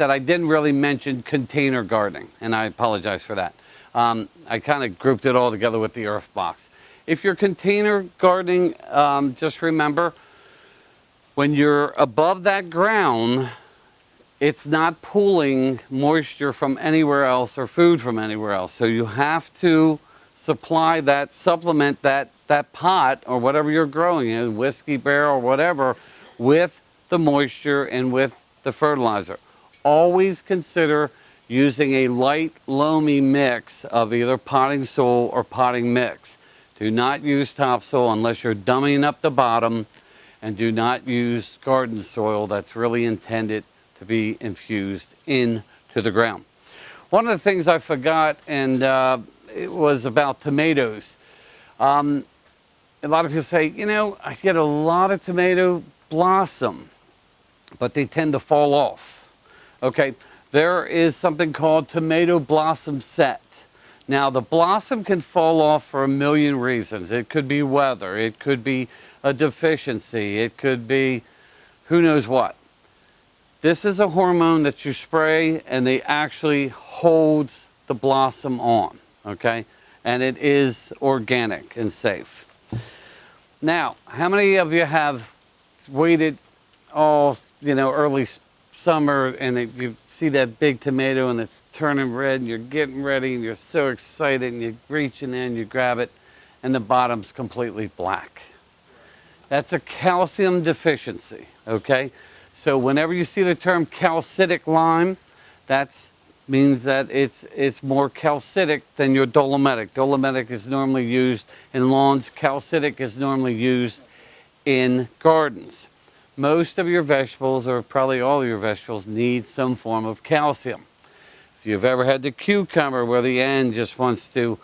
that I didn't really mention container gardening, and I apologize for that. I kind of grouped it all together with the earth box. If you're container gardening, just remember, when you're above that ground, it's not pulling moisture from anywhere else or food from anywhere else. So you have to supply that, supplement that pot or whatever you're growing in, whiskey barrel or whatever, with the moisture and with the fertilizer. Always consider using a light, loamy mix of either potting soil or potting mix. Do not use topsoil unless you're dumbing up the bottom, and do not use garden soil that's really intended to be infused into the ground. One of the things I forgot, and it was about tomatoes. A lot of people say, you know, I get a lot of tomato blossom, but they tend to fall off. Okay, there is something called tomato blossom set. Now, the blossom can fall off for a million reasons. It could be weather, it could be a deficiency, it could be who knows what. This is a hormone that you spray and it actually holds the blossom on, okay? And it is organic and safe. Now, how many of you have waited all, early summer and you see that big tomato and it's turning red and you're getting ready and you're so excited and you're reaching in, you grab it, and the bottom's completely black? That's a calcium deficiency, okay? So whenever you see the term calcitic lime, that means that it's more calcitic than your dolomitic. Dolomitic is normally used in lawns. Calcitic is normally used in gardens. Most of your vegetables, or probably all of your vegetables, need some form of calcium. If you've ever had the cucumber where the end just wants to,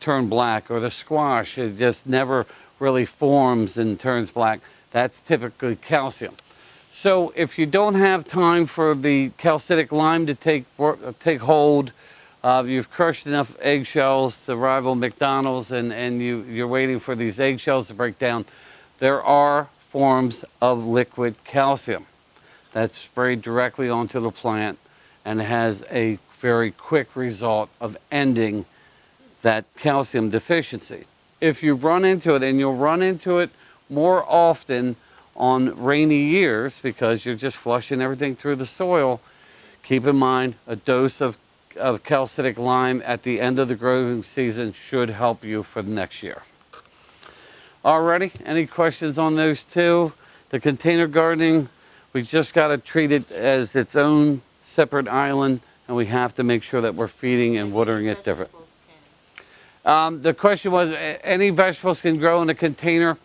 turn black, or the squash, it just never really forms and turns black, that's typically calcium. So if you don't have time for the calcitic lime to take hold, you've crushed enough eggshells to rival McDonald's, and you're waiting for these eggshells to break down, there are forms of liquid calcium that's sprayed directly onto the plant and has a very quick result of ending that calcium deficiency. If you run into it, and you'll run into it more often on rainy years because you're just flushing everything through the soil, keep in mind a dose of calcitic lime at the end of the growing season should help you for the next year. Alrighty, any questions on those two? The container gardening, we just got to treat it as its own separate island, and we have to make sure that we're feeding and watering it different. The question was, any vegetables can grow in a container?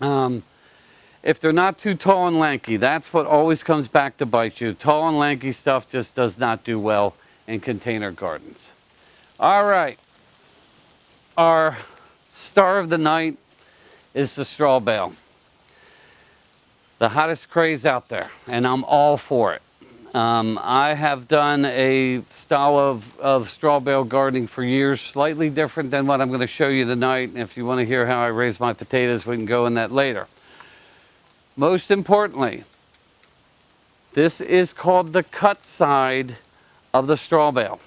If they're not too tall and lanky, that's what always comes back to bite you. Tall and lanky stuff just does not do well in container gardens. All right, our star of the night is the straw bale. The hottest craze out there, and I'm all for it. I have done a style of straw bale gardening for years, slightly different than what I'm going to show you tonight. And if you want to hear how I raise my potatoes, we can go in that later. Most importantly, this is called the cut side of the straw bale.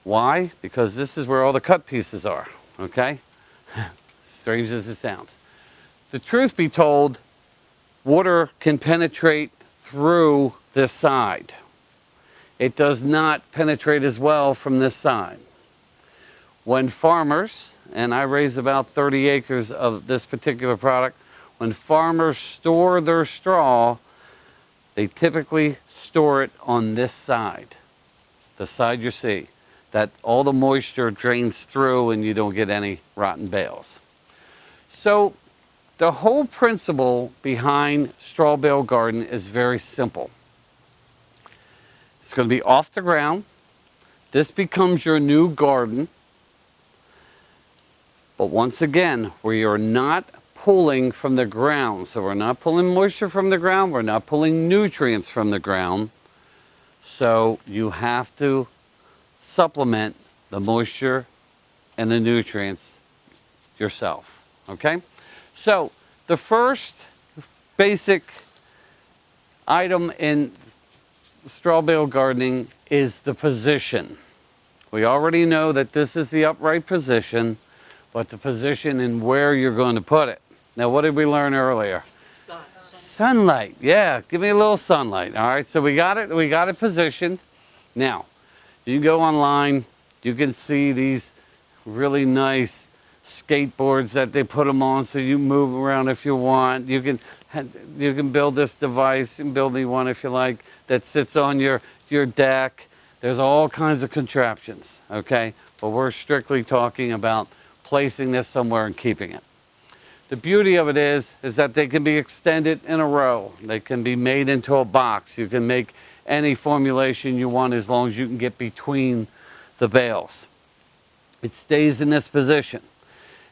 Why? Because this is where all the cut pieces are, okay? Strange as it sounds. The truth be told, water can penetrate through this side. It does not penetrate as well from this side. When farmers, and I raise about 30 acres of this particular product, when farmers store their straw, they typically store it on this side, the side you see, that all the moisture drains through and you don't get any rotten bales. So the whole principle behind straw bale garden is very simple. It's going to be off the ground. This becomes your new garden. But once again, we are not pulling from the ground. So we're not pulling moisture from the ground. We're not pulling nutrients from the ground. So you have to supplement the moisture and the nutrients yourself. Okay? So the first basic item in straw bale gardening is the position. We already know that this is the upright position, but the position and where you're going to put it. Now, what did we learn earlier? Sunlight. Yeah, give me a little sunlight. All right, so we got it positioned. Now, you can go online, you can see these really nice skateboards that they put them on so you move around if you want. You can build this device, and build me one if you like, that sits on your deck. There's all kinds of contraptions, okay? But we're strictly talking about placing this somewhere and keeping it. The beauty of it is that they can be extended in a row. They can be made into a box. You can make any formulation you want as long as you can get between the bales. It stays in this position.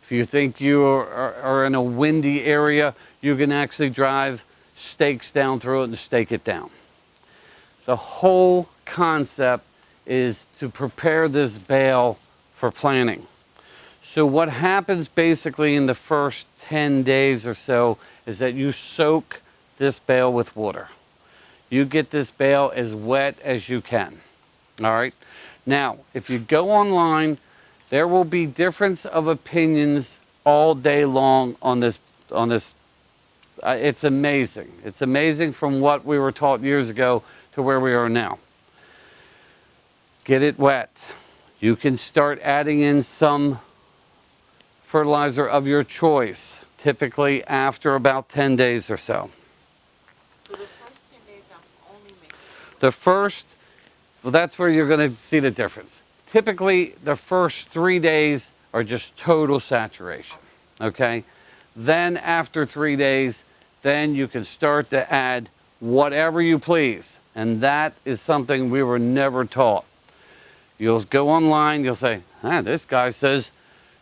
If you think you are in a windy area, you can actually drive stakes down through it and stake it down. The whole concept is to prepare this bale for planting. So what happens basically in the first 10 days or so is that you soak this bale with water. You get this bale as wet as you can. All right. Now, if you go online, there will be difference of opinions all day long on this. It's amazing. It's amazing from what we were taught years ago to where we are now. Get it wet. You can start adding in some fertilizer of your choice, typically after about 10 days or so. So the first 10 days I'm only making. The first, well, that's where you're going to see the difference. Typically, the first 3 days are just total saturation, okay? Then after 3 days, then you can start to add whatever you please. And that is something we were never taught. You'll go online, you'll say, this guy says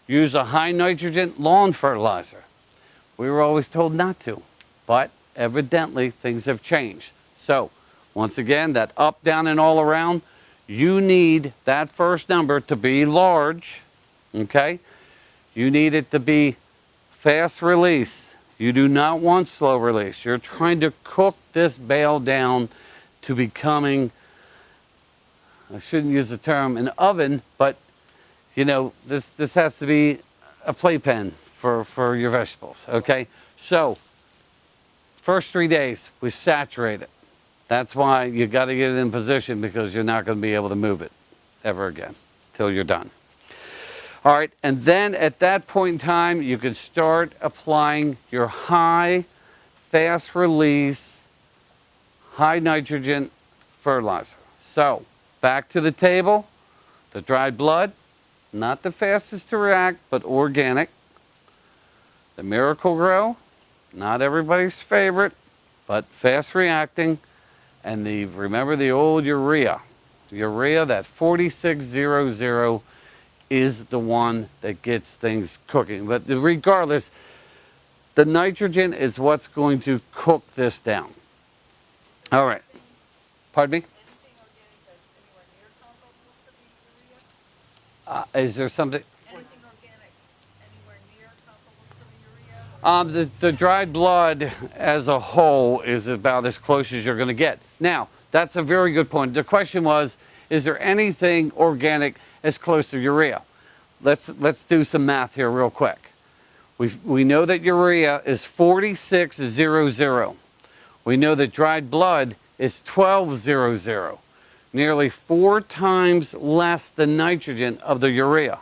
use a high nitrogen lawn fertilizer. We were always told not to, but evidently things have changed. So once again, that up, down, and all around, you need that first number to be large, okay? You need it to be fast release. You do not want slow release. You're trying to cook this bale down to becoming, I shouldn't use the term an oven, but you know, this has to be a playpen for your vegetables, okay? So, first 3 days, we saturate it. That's why you got to get it in position, because you're not going to be able to move it ever again till you're done. All right, and then at that point in time, you can start applying your high, fast release, high nitrogen fertilizer. So, back to the table, the dried blood, not the fastest to react, but organic. The Miracle Grow, not everybody's favorite, but fast reacting. And remember the old urea. Urea, that 4600 is the one that gets things cooking. But regardless, the nitrogen is what's going to cook this down. All right. Pardon me? Is there something? Anything organic anywhere near comparable to the urea? The dried blood as a whole is about as close as you're going to get. Now, that's a very good point. The question was, is there anything organic as close to urea? Let's do some math here real quick. We know that urea is 4600. We know that dried blood is 1200. Nearly 4 times less the nitrogen of the urea.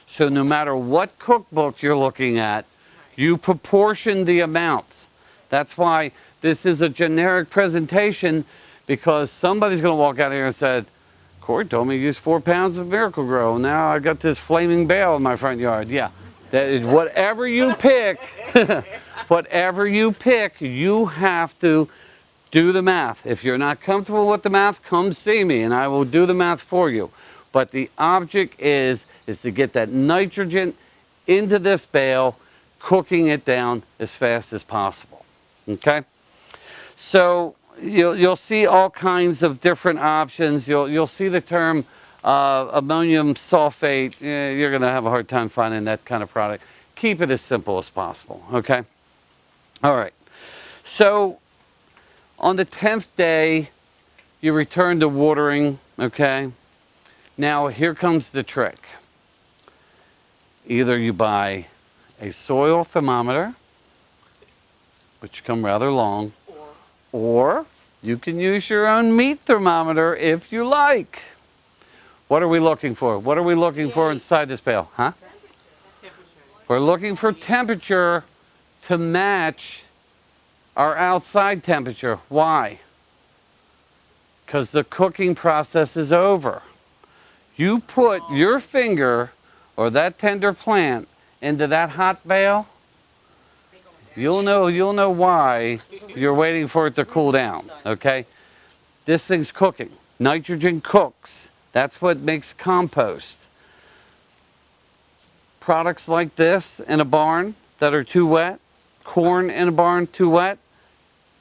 So no matter what cookbook you're looking at, you proportion the amounts. That's why this is a generic presentation, because somebody's going to walk out here and say, Corey told me to use 4 pounds of Miracle Grow. Now I got this flaming bale in my front yard. Yeah, that is, whatever you pick, whatever you pick, you have to do the math. If you're not comfortable with the math, come see me and I will do the math for you. But the object is to get that nitrogen into this bale, cooking it down as fast as possible. Okay? So you'll see all kinds of different options. You'll see the term ammonium sulfate. You're going to have a hard time finding that kind of product. Keep it as simple as possible. Okay? All right. So on the 10th day, You return to watering, okay? Now, here comes the trick. Either you buy a soil thermometer, which come rather long, or you can use your own meat thermometer if you like. What are we looking for? What are we looking for inside this bale? Huh? We're looking for temperature to match our outside temperature. Why? Because the cooking process is over. You put your finger or that tender plant into that hot bale, you'll know why you're waiting for it to cool down, okay? This thing's cooking. Nitrogen cooks. That's what makes compost. Products like this in a barn that are too wet, corn in a barn too wet,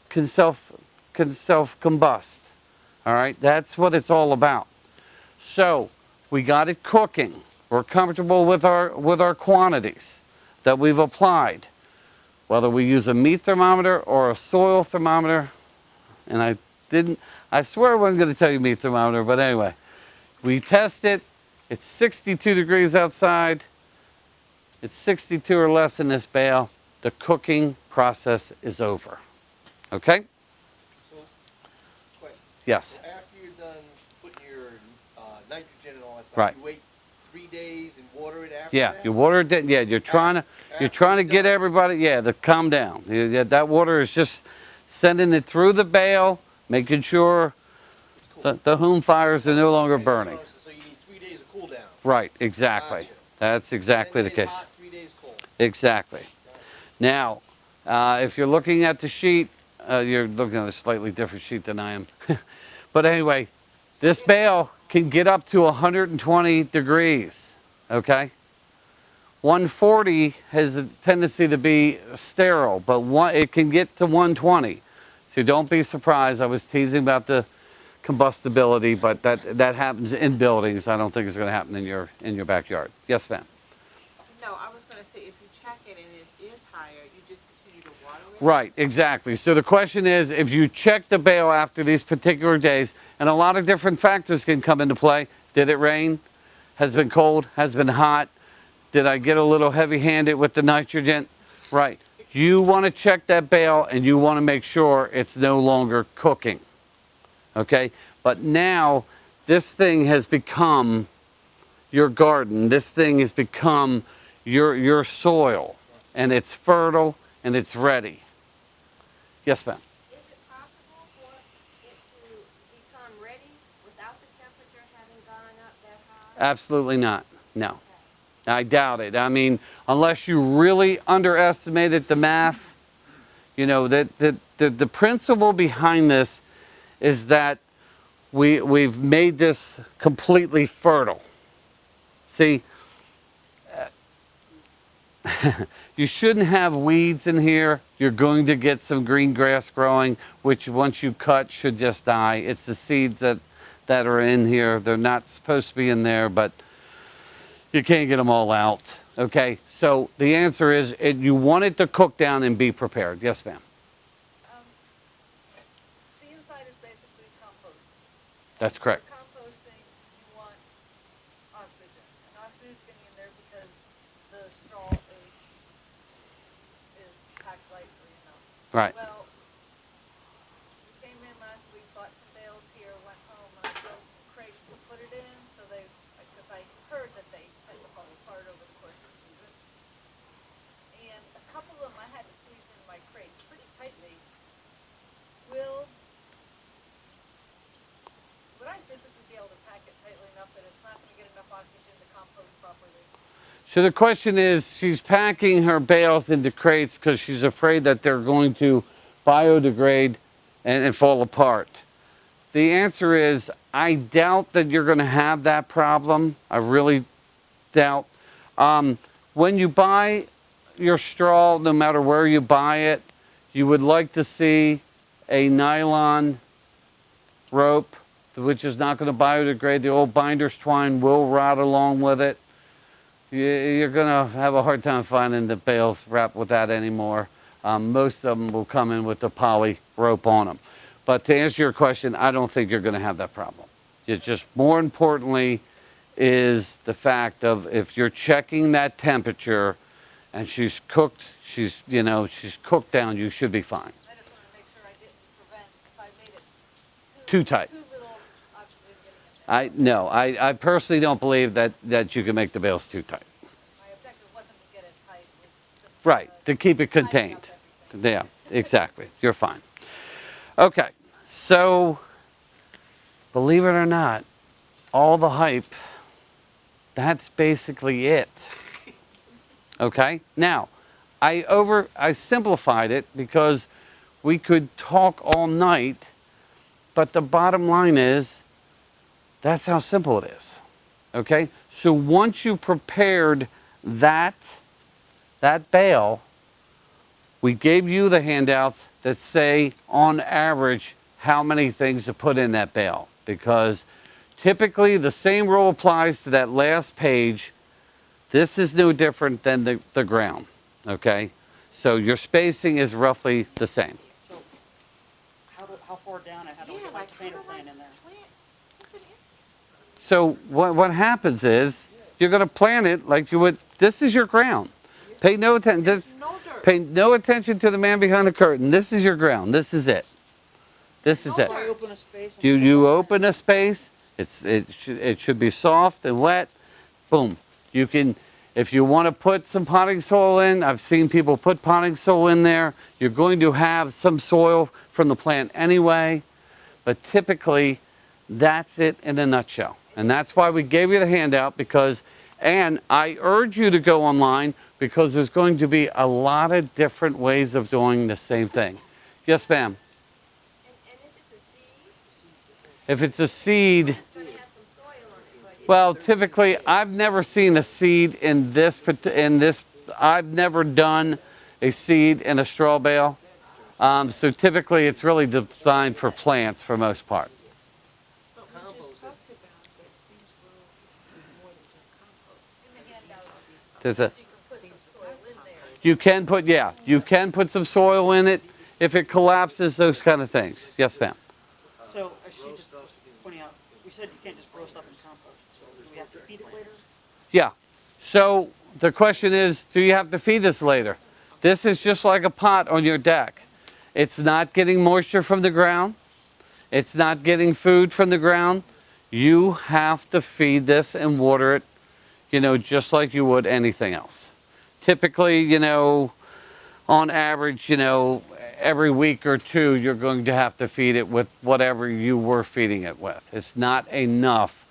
can self combust. All right, that's what it's all about. So we got it cooking. We're comfortable with our quantities that we've applied. Whether we use a meat thermometer or a soil thermometer, and I swear I wasn't going to tell you meat thermometer, but anyway, we test it. It's 62 degrees outside. It's 62 or less in this bale. The cooking process is over. Okay? So, question. Yes. So after you're done putting your nitrogen and all that stuff, Right. you wait 3 days and water it after Yeah, that? you water it. Yeah, you're trying to get everybody. Yeah, to calm down. Yeah, that water is just sending it through the bale, making sure Cool. the home fires are no longer Okay, burning. so you need 3 days of cool down. Right. Exactly. Gotcha. That's exactly 10 the days case. hot, 3 days cold. Exactly. Now, if you're looking at the sheet, you're looking at a slightly different sheet than I am. But anyway, this bale can get up to 120 degrees, okay? 140 has a tendency to be sterile, but it can get to 120. So don't be surprised. I was teasing about the combustibility, but that happens in buildings. I don't think it's going to happen in your backyard. Yes, ma'am. No, I was gonna say, if you check it and it is higher, you just continue to water it? Right, exactly. So the question is, if you check the bale after these particular days, and a lot of different factors can come into play. Did it rain? Has it been cold? Has it been hot? Did I get a little heavy-handed with the nitrogen? Right. You want to check that bale, and you want to make sure it's no longer cooking. Okay? But now, this thing has become your garden. This thing has become your soil, and it's fertile, and it's ready. Yes, ma'am. Is it possible for it to become ready without the temperature having gone up that high? Absolutely not. No. I doubt it. I mean, unless you really underestimated the math, you know, the principle behind this is that we've made this completely fertile. See, you shouldn't have weeds in here. You're going to get some green grass growing, which once you cut should just die. It's the seeds that are in here. They're not supposed to be in there, but you can't get them all out. Okay, so the answer is you want it to cook down and be prepared. Yes, ma'am. The inside is basically compost. That's correct. For composting, you want oxygen. And oxygen is getting in there because the straw is packed lightly enough. Right. Well, we came in last week, bought some bales here, went home, and I built some crates to put it in, so because I heard that they tend to fall apart over the course of the season. And a couple of them I had to squeeze in my crates pretty tightly. Would I physically be able to pack it tightly enough that it's not going to get enough oxygen to compost properly? So the question is, she's packing her bales into crates because she's afraid that they're going to biodegrade and fall apart. The answer is, I doubt that you're going to have that problem. I really doubt. When you buy your straw, no matter where you buy it, you would like to see a nylon rope, which is not going to biodegrade. The old binder's twine will rot along with it. You're going to have a hard time finding the bales wrapped with that anymore. Most of them will come in with the poly rope on them. But to answer your question, I don't think you're going to have that problem. It's just more importantly is the fact of if you're checking that temperature and she's cooked, she's cooked down, you should be fine. I just wanted to make sure I didn't prevent, if I made it Too tight. too little oxygen getting in there. No, I personally don't believe that you can make the bales too tight. My objective wasn't to get it tight, it was just Right, to keep it tighten up contained. everything. Yeah, exactly. You're fine. Okay, so believe it or not, all the hype, that's basically it. Okay? Now, I simplified it because we could talk all night, but the bottom line is that's how simple it is. Okay? So once you prepared that bale, we gave you the handouts that say on average how many things to put in that bale, because typically the same rule applies to that last page. This is no different than the ground, okay? So your spacing is roughly the same. So, how far down and how do we get like the painter plan in there? So what happens is you're going to plan it like you would. This is your ground. Pay no attention. Pay no attention to the man behind the curtain. This is your ground. This is it. This is it. So I open a space. and You open a space. It should be soft and wet. Boom. You can, if you want to put some potting soil in, I've seen people put potting soil in there. You're going to have some soil from the plant anyway, but typically that's it in a nutshell. And that's why we gave you the handout and I urge you to go online because there's going to be a lot of different ways of doing the same thing. Yes, ma'am. And if it's a seed, If it's a seed, it's gonna have some soil on it, but well, typically, I've never seen a seed in this. I've never done a seed in a straw bale. So typically, it's really designed for plants for most part. But we just talked about that these will be more than just compost. In the handout, There's a, you can put some soil in there. you can put some soil in it if it collapses. Those kind of things. Yes, ma'am. So, I should just pointing out, we said you can't just grow stuff in compost. So, do we have to feed it later? Yeah. So the question is, do you have to feed this later? This is just like a pot on your deck. It's not getting moisture from the ground. It's not getting food from the ground. You have to feed this and water it, just like you would anything else. Typically, on average, every week or two, you're going to have to feed it with whatever you were feeding it with. It's not enough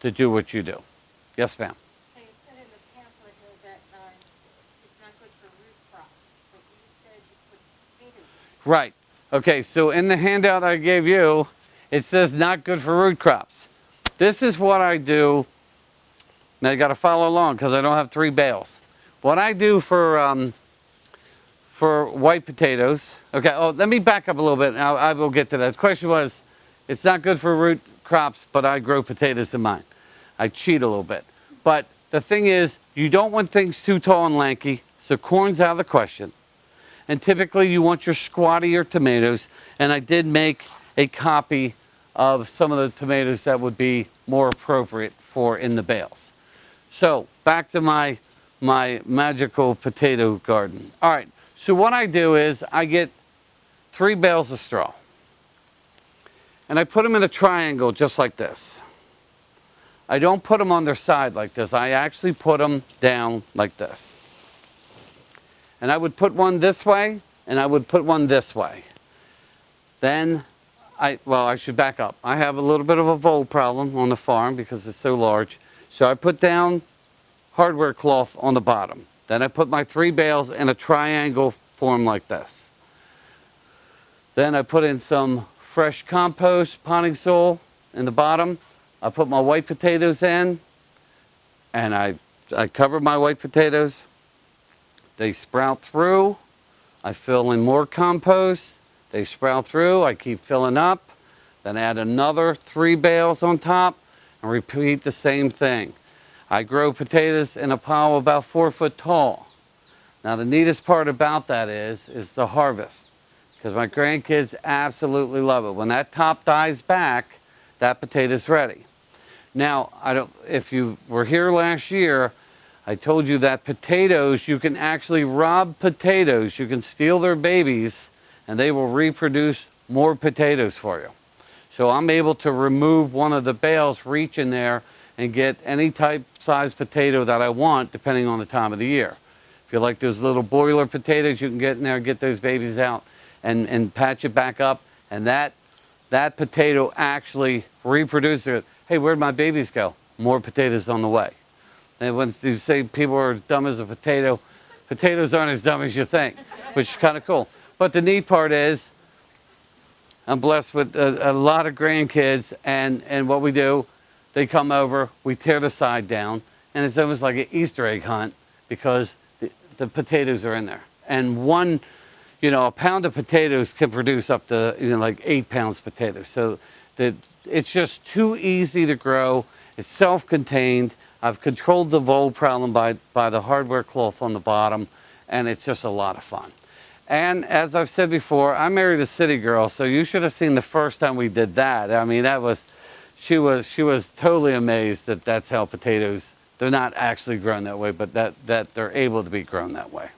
to do what you do. Yes, ma'am. hey, it said in the pamphlet here that it's not good for root crops, but you said you put potatoes in. Right. Okay, so in the handout I gave you, it says not good for root crops. This is what I do. Now you got to follow along because I don't have 3 bales. What I do for white potatoes. Okay, let me back up a little bit. Now I will get to that. The question was, it's not good for root crops, but I grow potatoes in mine. I cheat a little bit. But the thing is, you don't want things too tall and lanky, so corn's out of the question. And typically you want your squattier tomatoes, and I did make a copy of some of the tomatoes that would be more appropriate for in the bales. So back to my magical potato garden. All right, so what I do is I get 3 bales of straw, and I put them in a triangle just like this. I don't put them on their side like this. I actually put them down like this. And I would put one this way, and I would put one this way. Then, I should back up. I have a little bit of a vole problem on the farm because it's so large. So I put down hardware cloth on the bottom. Then I put my 3 bales in a triangle form like this. Then I put in some fresh compost, potting soil in the bottom. I put my white potatoes in, and I cover my white potatoes. They sprout through. I fill in more compost. They sprout through. I keep filling up. Then add another 3 bales on top and repeat the same thing. I grow potatoes in a pile about 4 foot tall. Now the neatest part about that is the harvest. because my grandkids absolutely love it. When that top dies back, that potato's ready. Now, if you were here last year, I told you that potatoes, you can actually rob potatoes. You can steal their babies and they will reproduce more potatoes for you. So I'm able to remove one of the bales, reach in there and get any type size potato that I want depending on the time of the year. If you like those little boiler potatoes, you can get in there and get those babies out and patch it back up. And that potato actually reproduces it. Hey, where'd my babies go? More potatoes on the way. And when you say people are dumb as a potato, potatoes aren't as dumb as you think, which is kind of cool. But the neat part is, I'm blessed with a lot of grandkids, and what we do, they come over, we tear the side down, and it's almost like an Easter egg hunt because the potatoes are in there. And a pound of potatoes can produce up to like 8 pounds of potatoes. So it's just too easy to grow. It's self-contained. I've controlled the mold problem by the hardware cloth on the bottom, and it's just a lot of fun. And as I've said before, I married a city girl, so you should have seen the first time we did that. I mean, she was totally amazed that that's how potatoes, they're not actually grown that way, but that they're able to be grown that way.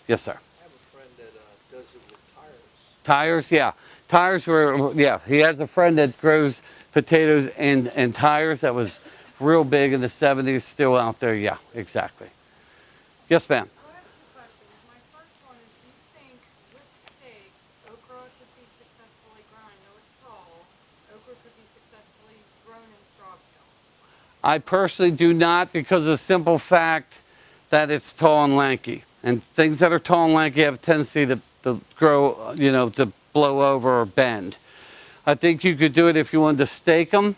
Yes, sir. I have a friend that does it with tires. Tires, yeah. He has a friend that grows potatoes and tires. That was real big in the 70s, still out there. Yeah, exactly. Yes, ma'am. So I have two questions. My first one is, do you think with steaks, okra could be successfully grown? I know it's tall. Okra could be successfully grown in straw bales. I personally do not, because of the simple fact that it's tall and lanky. And things that are tall and lanky have a tendency to grow, to blow over or bend. I think you could do it if you wanted to stake them,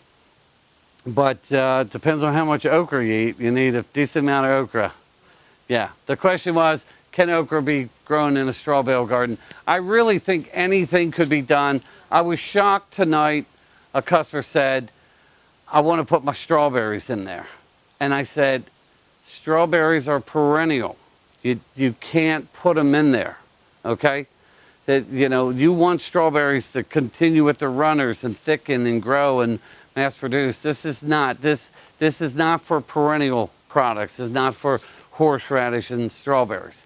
but it depends on how much okra you eat. You need a decent amount of okra. Yeah. The question was, can okra be grown in a straw bale garden? I really think anything could be done. I was shocked tonight. A customer said, I want to put my strawberries in there. And I said, strawberries are perennial. You can't put them in there, okay? That, you want strawberries to continue with the runners and thicken and grow and mass produce. This is not for perennial products. It's not for horseradish and strawberries.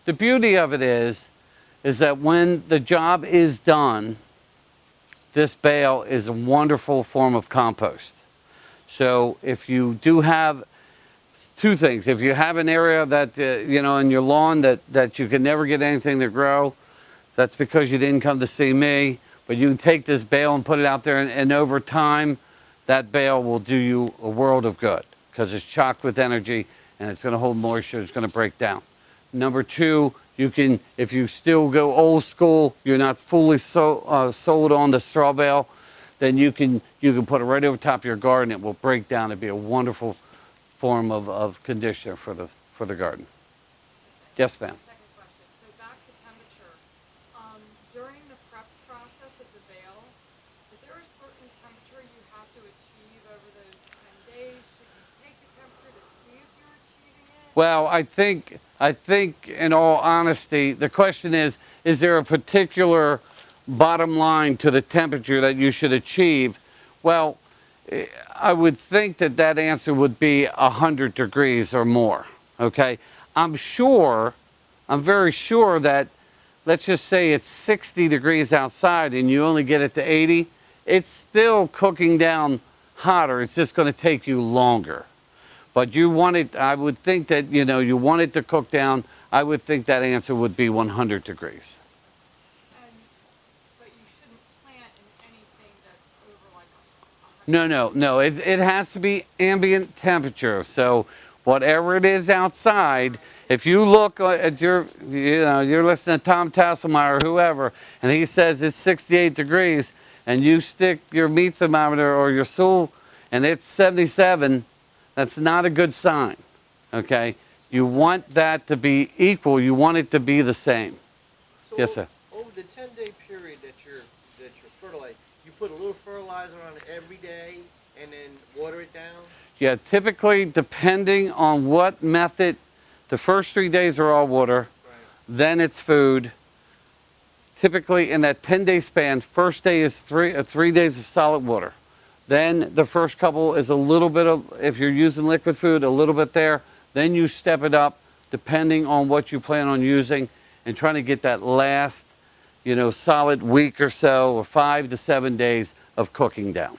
The beauty of it is that when the job is done, this bale is a wonderful form of compost. So if you do have two things, if you have an area that, in your lawn that you can never get anything to grow, that's because you didn't come to see me, but you can take this bale and put it out there, and over time, that bale will do you a world of good because it's chocked with energy and it's going to hold moisture, it's going to break down. Number two, you can, if you still go old school, you're not fully sold on the straw bale, then you can put it right over top of your garden. It will break down and be a wonderful form of conditioner for the garden. Yes, ma'am. Second question. So back to temperature. During the prep process of the bale, is there a certain temperature you have to achieve over those 10 days? Should you take the temperature to see if you're achieving it? Well, I think in all honesty, the question is there a particular bottom line to the temperature that you should achieve? Well, I would think that answer would be 100 degrees or more, okay? I'm very sure that, let's just say it's 60 degrees outside and you only get it to 80, it's still cooking down hotter. It's just going to take you longer. But you want it, I would think that, you want it to cook down. I would think that answer would be 100 degrees. But you shouldn't plant in anything that's over like 100. No. It has to be ambient temperature. So whatever it is outside, if you look at you're listening to Tom Tasselmeyer or whoever, and he says it's 68 degrees, and you stick your meat thermometer or your stool, and it's 77, that's not a good sign, okay? You want that to be equal. You want it to be the same. So Yes, sir. Over the 10-day period that you're fertilizing, you put a little fertilizer on it every day and then water it down? Yeah, typically, depending on what method, the first 3 days are all water, Right. then it's food. typically in that 10-day span, first day is 3 days of solid water. Then the first couple is a little bit of, if you're using liquid food, a little bit there. Then you step it up depending on what you plan on using and trying to get that last, solid week or so, or 5 to 7 days of cooking down.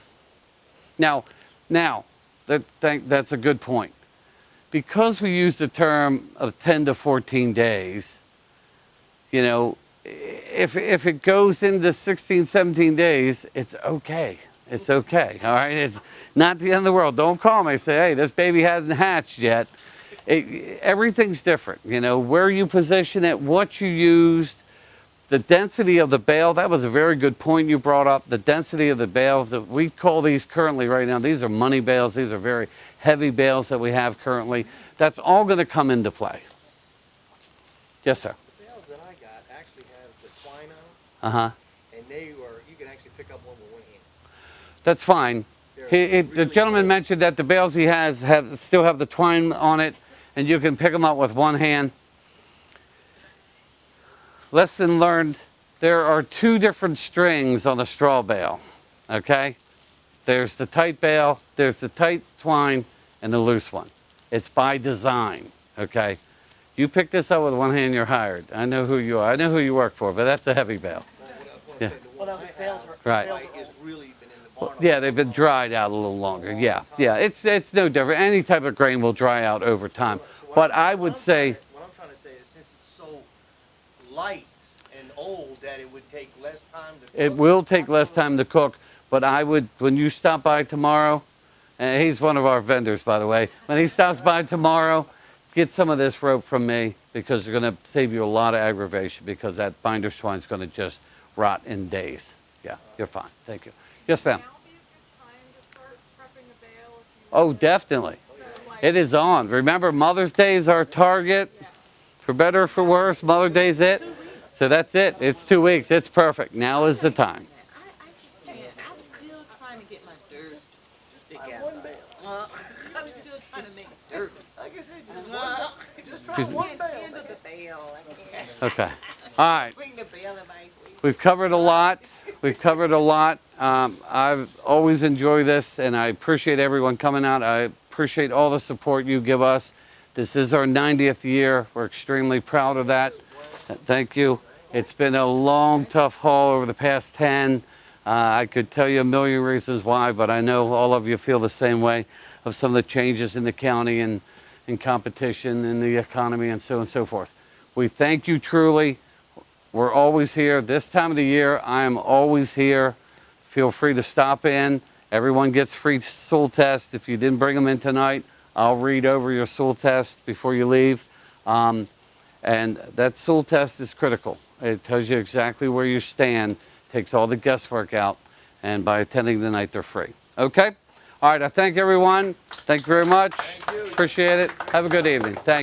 Now, that's a good point. Because we use the term of 10 to 14 days, if it goes into 16, 17 days, it's okay. It's okay, all right? It's not the end of the world. Don't call me and say, hey, this baby hasn't hatched yet. Everything's different, where you position it, what you used, the density of the bale. That was a very good point you brought up. The density of the bales, we call these currently right now, these are money bales. These are very heavy bales that we have currently. That's all going to come into play. Yes, sir. The bales that I got actually have the twine on Uh-huh. them, and you can actually pick up one with one hand. That's fine. The Really gentleman cool. mentioned that the bales he has still have the twine on it, and you can pick them up with one hand. Lesson learned, there are 2 different strings on the straw bale, okay? There's the tight bale, there's the tight twine, and the loose one. It's by design, okay? You pick this up with one hand, you're hired. I know who you are. I know who you work for, but that's a heavy bale. Yeah. Well, that was bales were. Right. bales Like, were it's old. really been in the barn. Yeah, they've been dried out a little longer. Yeah. It's no different. Any type of grain will dry out over time. But I would say, What I'm trying to say is, since it's so light and old, that it would take less time to cook. it will take less time to cook, but I would, when you stop by tomorrow, and he's one of our vendors, by the way, when he stops by tomorrow, get some of this rope from me, because they're going to save you a lot of aggravation, because that binder's twine is going to just rot in days. Yeah, you're fine. Thank you. Yes, ma'am. Now be a good time to start prepping a bale if you. Oh, definitely. So, like, It is on. Remember, Mother's Day is our target. For better or for worse, Mother's Day's it. So that's it. It's 2 weeks. It's perfect. Now is the time. I just can't, I'm still trying to get my dirt together. I'm still trying to make dirt. Like I said, just try one Can't bale. handle the bale, I can't Okay. All right. bring the bale in my way. We've covered a lot. We've covered a lot. I've always enjoyed this, and I appreciate everyone coming out. I appreciate all the support you give us. This is our 90th year. We're extremely proud of that. Thank you. It's been a long, tough haul over the past 10. I could tell you a million reasons why, but I know all of you feel the same way of some of the changes in the county and in competition in the economy and so on and so forth. We thank you truly. We're always here. This time of the year, I am always here. Feel free to stop in. Everyone gets free stool tests. If you didn't bring them in tonight, I'll read over your stool test before you leave. And that stool test is critical. It tells you exactly where you stand, takes all the guesswork out, and by attending tonight, they're free. Okay? All right, I thank everyone. Thank you very much. Appreciate it. Have a good evening. Thank you.